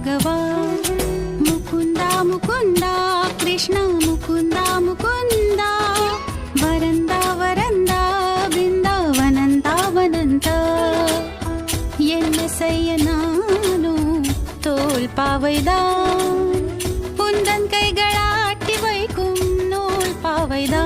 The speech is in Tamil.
பகவான். முகுந்தா முகுந்தா கிருஷ்ணா முகுந்தா முகுந்தா வரந்தா வரந்தா பிருந்தாவனந்தா வனந்தா. என்ன செய்ய நானும் தோல் பாவைதான், உந்தன் கைகளாட்டி வைக்கும் நூல் பாவைதான்.